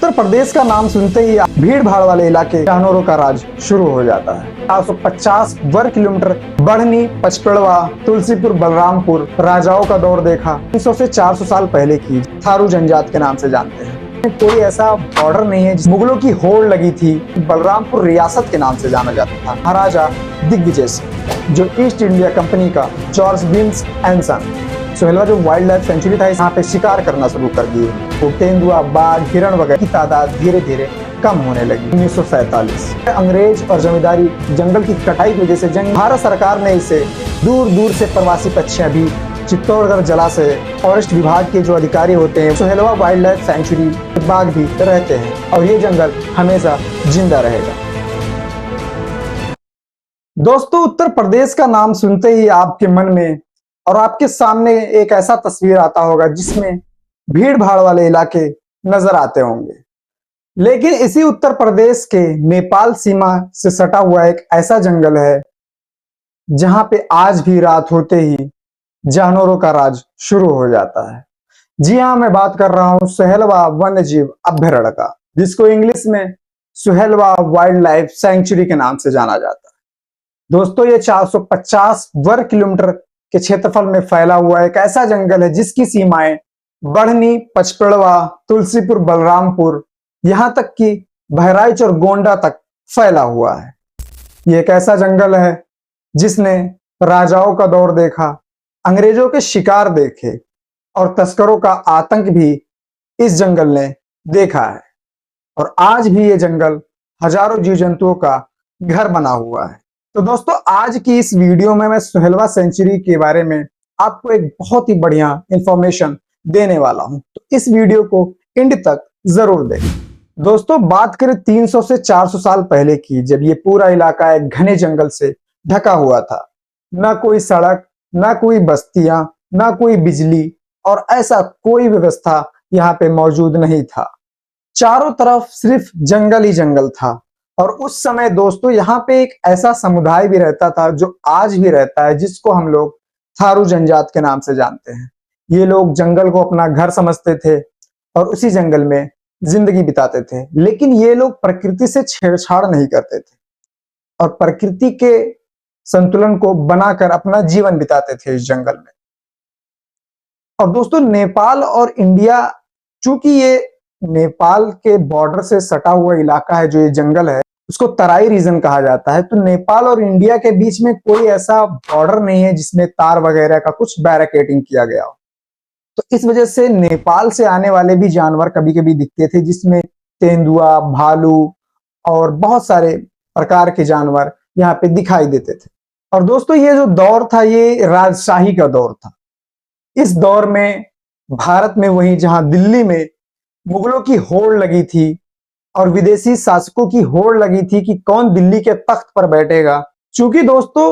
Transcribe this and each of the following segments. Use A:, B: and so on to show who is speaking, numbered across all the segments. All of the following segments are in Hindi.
A: उत्तर प्रदेश का नाम सुनते ही भीड़ भाड़ वाले इलाके जानवरों का राज शुरू हो जाता है। 450 वर्ग किलोमीटर बढ़नी, पचपेड़वा, तुलसीपुर, बलरामपुर राजाओं का दौर देखा 300 से 400 साल पहले की थारू जनजात के नाम से जानते हैं। कोई ऐसा बॉर्डर नहीं है। मुगलों की होड़ लगी थी। बलरामपुर रियासत के नाम से जाना जाता था। महाराजा दिग्विजय सिंह, जो ईस्ट इंडिया कंपनी का जॉर्ज विम्स एंड सन, सोहेलवा जो वाइल्ड लाइफ सेंचुरी था, यहाँ पे शिकार करना शुरू कर दिए। तो तेंदुआ, बाघ, हिरण वगैरह की तादाद धीरे धीरे कम होने लगी। 1947 अंग्रेज और जमींदारी जंगल की कटाई की वजह से भारत सरकार ने इसे दूर दूर से प्रवासी पक्षियां भी चित्तौड़गढ़ जलाशय फॉरेस्ट विभाग के जो अधिकारी होते हैं, सोहेलवा वाइल्ड लाइफ सेंचुरी बाघ भी रहते हैं और ये जंगल हमेशा जिंदा रहेगा। दोस्तों, उत्तर प्रदेश का नाम सुनते ही आपके मन में और आपके सामने एक ऐसा तस्वीर आता होगा जिसमें भीड़ भाड़ वाले इलाके नजर आते होंगे। लेकिन इसी उत्तर प्रदेश के नेपाल सीमा से सटा हुआ एक ऐसा जंगल है जहां पे आज भी रात होते ही जानवरों का राज शुरू हो जाता है। जी हां, मैं बात कर रहा हूं सोहेलवा वन्य जीव अभ्यारण्य का, जिसको इंग्लिश में सोहेलवा वाइल्ड लाइफ सेंचुरी के नाम से जाना जाता है। दोस्तों, ये 450 वर्ग किलोमीटर के क्षेत्रफल में फैला हुआ एक ऐसा जंगल है जिसकी सीमाएं बढ़नी, पचपेड़वा, तुलसीपुर, बलरामपुर, यहां तक कि बहराइच और गोंडा तक फैला हुआ है। ये एक ऐसा जंगल है जिसने राजाओं का दौर देखा, अंग्रेजों के शिकार देखे और तस्करों का आतंक भी इस जंगल ने देखा है। और आज भी ये जंगल हजारों जीव जंतुओं का घर बना हुआ है। तो दोस्तों, आज की इस वीडियो में मैं सोहेलवा सेंचुरी के बारे में आपको एक बहुत ही बढ़िया इंफॉर्मेशन देने वाला हूं, तो इस वीडियो को एंड तक जरूर देखें। दोस्तों, बात करें 300 से 400 साल पहले की, जब ये पूरा इलाका एक घने जंगल से ढका हुआ था। ना कोई सड़क, ना कोई बस्तियां, ना कोई बिजली और ऐसा कोई व्यवस्था यहाँ पे मौजूद नहीं था। चारों तरफ सिर्फ जंगल ही जंगल था। और उस समय दोस्तों, यहाँ पे एक ऐसा समुदाय भी रहता था जो आज भी रहता है, जिसको हम लोग थारू जनजात के नाम से जानते हैं। ये लोग जंगल को अपना घर समझते थे और उसी जंगल में जिंदगी बिताते थे। लेकिन ये लोग प्रकृति से छेड़छाड़ नहीं करते थे और प्रकृति के संतुलन को बनाकर अपना जीवन बिताते थे इस जंगल में। और दोस्तों, नेपाल और इंडिया, चूंकि ये नेपाल के बॉर्डर से सटा हुआ इलाका है, जो ये जंगल है उसको तराई रीजन कहा जाता है। तो नेपाल और इंडिया के बीच में कोई ऐसा बॉर्डर नहीं है जिसमें तार वगैरह का कुछ बैरिकेडिंग किया गया हो। तो इस वजह से नेपाल से आने वाले भी जानवर कभी कभी दिखते थे, जिसमें तेंदुआ, भालू और बहुत सारे प्रकार के जानवर यहाँ पे दिखाई देते थे। और दोस्तों, ये जो दौर था ये राजशाही का दौर था। इस दौर में भारत में, वहीं जहां दिल्ली में मुगलों की होड़ लगी थी और विदेशी शासकों की होड़ लगी थी कि कौन दिल्ली के तख्त पर बैठेगा। चूंकि दोस्तों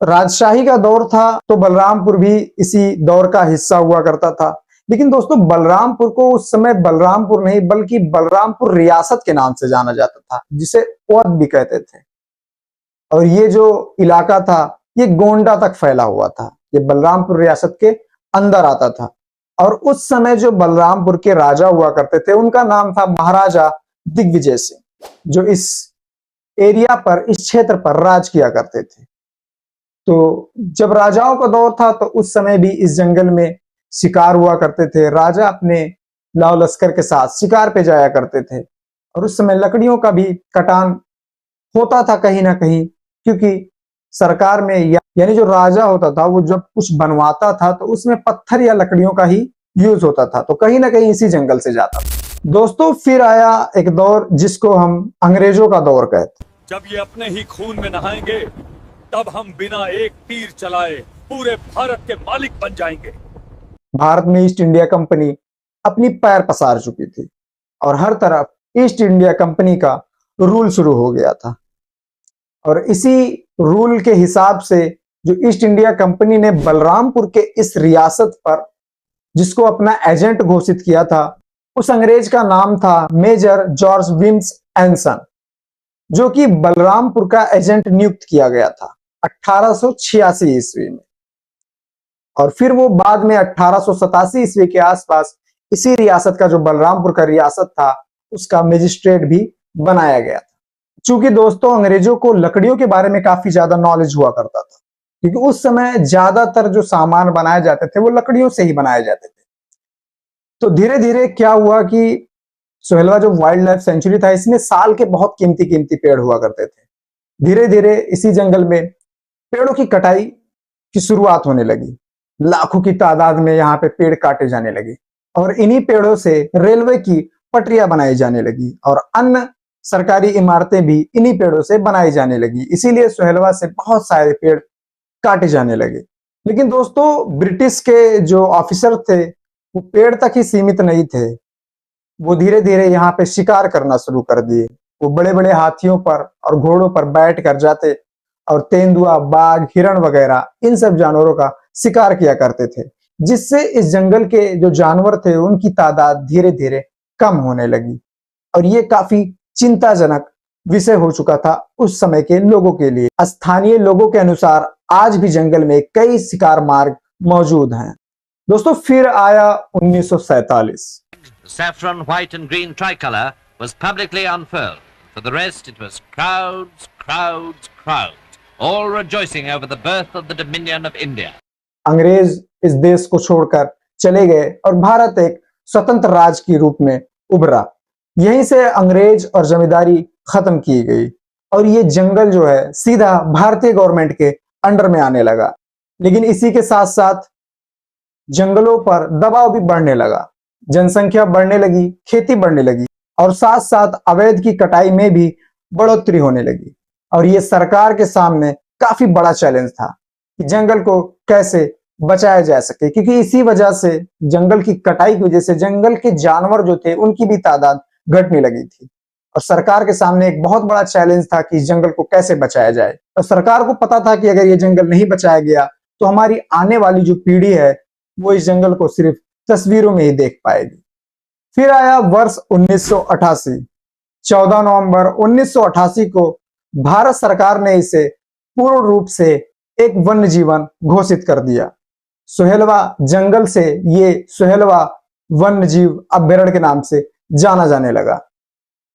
A: राजशाही का दौर था तो बलरामपुर भी इसी दौर का हिस्सा हुआ करता था। लेकिन दोस्तों, बलरामपुर को उस समय बलरामपुर नहीं बल्कि बलरामपुर रियासत के नाम से जाना जाता था, जिसे अवध भी कहते थे। और ये जो इलाका था ये गोंडा तक फैला हुआ था। ये बलरामपुर रियासत के अंदर आता था। और उस समय जो बलरामपुर के राजा हुआ करते थे उनका नाम था महाराजा दिग्विजय सिंह, जो इस एरिया पर, इस क्षेत्र पर राज किया करते थे। तो जब राजाओं का दौर था तो उस समय भी इस जंगल में शिकार हुआ करते थे। राजा अपने लाव लश्कर के साथ शिकार पे जाया करते थे और उस समय लकड़ियों का भी कटान होता था कहीं ना कहीं, क्योंकि सरकार में यानी जो राजा होता था वो जब कुछ बनवाता था तो उसमें पत्थर या लकड़ियों का ही यूज होता था। तो कहीं ना कहीं इसी जंगल से जाता था। दोस्तों, फिर आया एक दौर जिसको हम अंग्रेजों का दौर कहते हैं।
B: जब ये अपने ही खून में नहाएंगे तब हम बिना एक तीर चलाए पूरे भारत के मालिक बन जाएंगे।
A: भारत में ईस्ट इंडिया कंपनी अपनी पैर पसार चुकी थी और हर तरफ ईस्ट इंडिया कंपनी का रूल शुरू हो गया था। और इसी रूल के हिसाब से जो ईस्ट इंडिया कंपनी ने बलरामपुर के इस रियासत पर, जिसको अपना एजेंट घोषित किया था, उस अंग्रेज का नाम था मेजर जॉर्ज विम्स एंड सन, जो कि बलरामपुर का एजेंट नियुक्त किया गया था 1886 ईस्वी में। और फिर वो बाद में 1887 ईस्वी के आसपास इसी रियासत का, जो बलरामपुर का रियासत था, उसका मजिस्ट्रेट भी बनाया गया था। चूंकि दोस्तों अंग्रेजों को लकड़ियों के बारे में काफी ज्यादा नॉलेज हुआ करता था, क्योंकि उस समय ज्यादातर जो सामान बनाए जाते थे वो लकड़ियों से ही बनाए जाते थे। तो धीरे धीरे क्या हुआ कि सोहेलवा जो वाइल्ड लाइफ सेंचुरी था, इसमें साल के बहुत कीमती कीमती पेड़ हुआ करते थे। धीरे धीरे इसी जंगल में पेड़ों की कटाई की शुरुआत होने लगी। लाखों की तादाद में यहाँ पे पेड़ काटे जाने लगे और इन्हीं पेड़ों से रेलवे की पटरियां बनाई जाने लगी और अन्य सरकारी इमारतें भी इन्हीं पेड़ों से बनाई जाने लगी। इसीलिए सोहेलवा से बहुत सारे पेड़ काटे जाने लगे। लेकिन दोस्तों ब्रिटिश के जो ऑफिसर थे वो पेड़ तक ही सीमित नहीं थे, वो धीरे धीरे यहाँ पे शिकार करना शुरू कर दिए। वो बड़े बड़े हाथियों पर और घोड़ों पर बैठ कर जाते और तेंदुआ, बाघ, हिरण वगैरह इन सब जानवरों का शिकार किया करते थे, जिससे इस जंगल के जो जानवर थे उनकी तादाद धीरे धीरे कम होने लगी और ये काफी चिंताजनक विषय हो चुका था उस समय के लोगों के लिए। स्थानीय लोगों के अनुसार आज भी जंगल में कई शिकार मार्ग मौजूद हैं। दोस्तों फिर आया 1947।
C: The saffron, white and green tricolour was publicly unfurled. For the rest, it was crowds, crowds, crowds, all rejoicing over the birth of the Dominion of India.
A: अंग्रेज इस देश को छोड़कर चले गए और भारत एक स्वतंत्र राज्य के रूप में उभरा। यहीं से अंग्रेज और जमींदारी खत्म की गई और ये जंगल जो है सीधा भारतीय गवर्नमेंट के अंडर में आने लगा। लेकिन इसी के साथ साथ जंगलों पर दबाव भी बढ़ने लगा, जनसंख्या बढ़ने लगी, खेती बढ़ने लगी और साथ साथ अवैध की कटाई में भी बढ़ोतरी होने लगी। और ये सरकार के सामने काफी बड़ा चैलेंज था कि जंगल को कैसे बचाया जा सके, क्योंकि इसी वजह से जंगल की कटाई की वजह से जंगल के जानवर जो थे उनकी भी तादाद घटने लगी थी और सरकार के सामने एक बहुत बड़ा चैलेंज था कि इस जंगल को कैसे बचाया जाए। और सरकार को पता था कि अगर ये जंगल नहीं बचाया गया तो हमारी आने वाली जो पीढ़ी है वो इस जंगल को सिर्फ तस्वीरों में ही देख पाएगी। फिर आया वर्ष 1988। 14 नवंबर 1988 को भारत सरकार ने इसे पूर्ण रूप से एक वन्य जीवन घोषित कर दिया। सोहेलवा जंगल से ये सोहेलवा वन्य जीव अभ्यारण्य के नाम से जाना जाने लगा।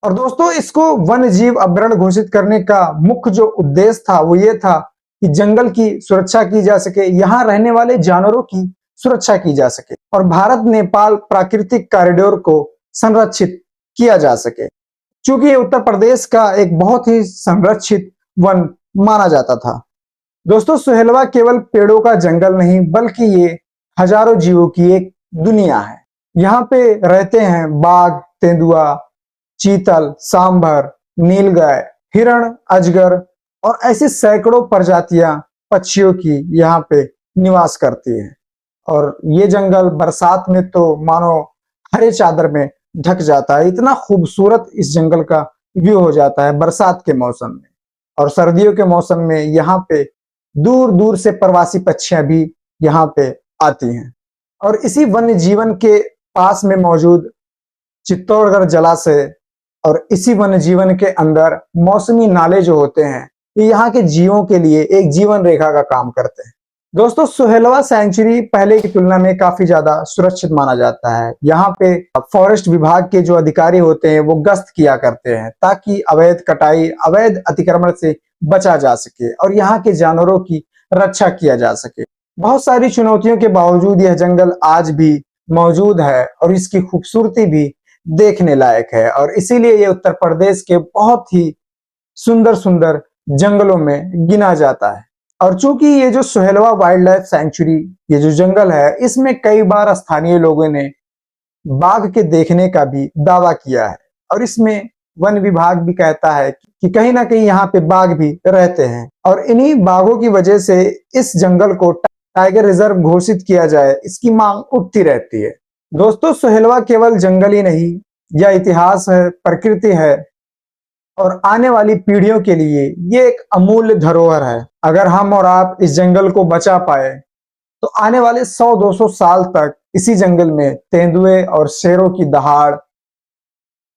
A: और दोस्तों इसको वन्य जीव अभ्यारण्य घोषित करने का मुख्य जो उद्देश्य था वो ये था कि जंगल की सुरक्षा की जा सके, यहाँ रहने वाले जानवरों की सुरक्षा की जा सके और भारत नेपाल प्राकृतिक कॉरिडोर को संरक्षित किया जा सके। चूंकि ये उत्तर प्रदेश का एक बहुत ही संरक्षित वन माना जाता था। दोस्तों सोहेलवा केवल पेड़ों का जंगल नहीं बल्कि ये हजारों जीवों की एक दुनिया है। यहाँ पे रहते हैं बाघ, तेंदुआ, चीतल, सांभर, नीलगाय, हिरण, अजगर और ऐसी सैकड़ों प्रजातियां पक्षियों की यहाँ पे निवास करती हैं। और ये जंगल बरसात में तो मानो हरे चादर में ढक जाता है, इतना खूबसूरत इस जंगल का व्यू हो जाता है बरसात के मौसम में। और सर्दियों के मौसम में यहाँ पे दूर दूर से प्रवासी पक्षियां भी यहाँ पे आती हैं। और इसी वन्य जीवन के पास में मौजूद चित्तौड़गढ़ जलाशय और इसी वन्य जीवन के अंदर मौसमी नाले जो होते हैं ये यहाँ के जीवों के लिए एक जीवन रेखा का काम करते हैं। दोस्तों सोहेलवा सेंचुरी पहले की तुलना में काफी ज्यादा सुरक्षित माना जाता है। यहाँ पे फॉरेस्ट विभाग के जो अधिकारी होते हैं वो गश्त किया करते हैं ताकि अवैध कटाई, अवैध अतिक्रमण से बचा जा सके और यहाँ के जानवरों की रक्षा किया जा सके। बहुत सारी चुनौतियों के बावजूद यह जंगल आज भी मौजूद है और इसकी खूबसूरती भी देखने लायक है और इसीलिए ये उत्तर प्रदेश के बहुत ही सुंदर सुंदर जंगलों में गिना जाता है। और चूंकि ये जो सोहेलवा वाइल्ड लाइफ सेंचुरी, ये जो जंगल है, इसमें कई बार स्थानीय लोगों ने बाघ के देखने का भी दावा किया है और इसमें वन विभाग भी कहता है कि कहीं ना कहीं यहाँ पे बाघ भी रहते हैं और इन्हीं बाघों की वजह से इस जंगल को टाइगर रिजर्व घोषित किया जाए, इसकी मांग उठती रहती है। दोस्तों सोहेलवा केवल जंगल ही नहीं, यह इतिहास है, प्रकृति है और आने वाली पीढ़ियों के लिए ये एक अमूल्य धरोहर है। अगर हम और आप इस जंगल को बचा पाए तो आने वाले 100-200 साल तक इसी जंगल में तेंदुए और शेरों की दहाड़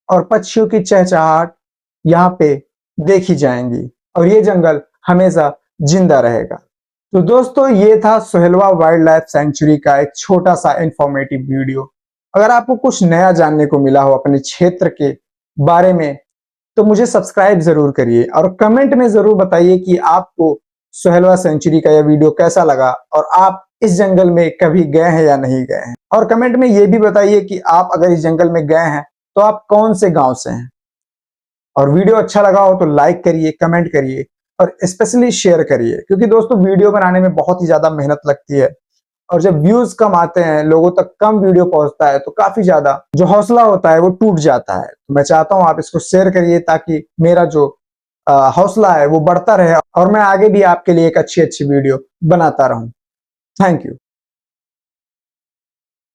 A: और पक्षियों की चहचहाट यहाँ पे देखी जाएंगी और ये जंगल हमेशा जिंदा रहेगा। तो दोस्तों ये था सोहेलवा वाइल्ड लाइफ सेंचुरी का एक छोटा सा इंफॉर्मेटिव वीडियो। अगर आपको कुछ नया जानने को मिला हो अपने क्षेत्र के बारे में, तो मुझे सब्सक्राइब जरूर करिए और कमेंट में जरूर बताइए कि आपको सोहेलवा सेंचुरी का यह वीडियो कैसा लगा और आप इस जंगल में कभी गए हैं या नहीं गए हैं। और कमेंट में यह भी बताइए कि आप अगर इस जंगल में गए हैं तो आप कौन से गांव से हैं। और वीडियो अच्छा लगा हो तो लाइक करिए, कमेंट करिए और स्पेशली शेयर करिए, क्योंकि दोस्तों वीडियो बनाने में बहुत ही ज्यादा मेहनत लगती है और जब व्यूज कम आते हैं, लोगों तक कम वीडियो पहुंचता है, तो काफी ज्यादा जो हौसला होता है वो टूट जाता है। तो मैं चाहता हूं आप इसको शेयर करिए ताकि मेरा जो हौसला है वो बढ़ता रहे और मैं आगे भी आपके लिए एक अच्छी वीडियो बनाता रहूं। Thank you.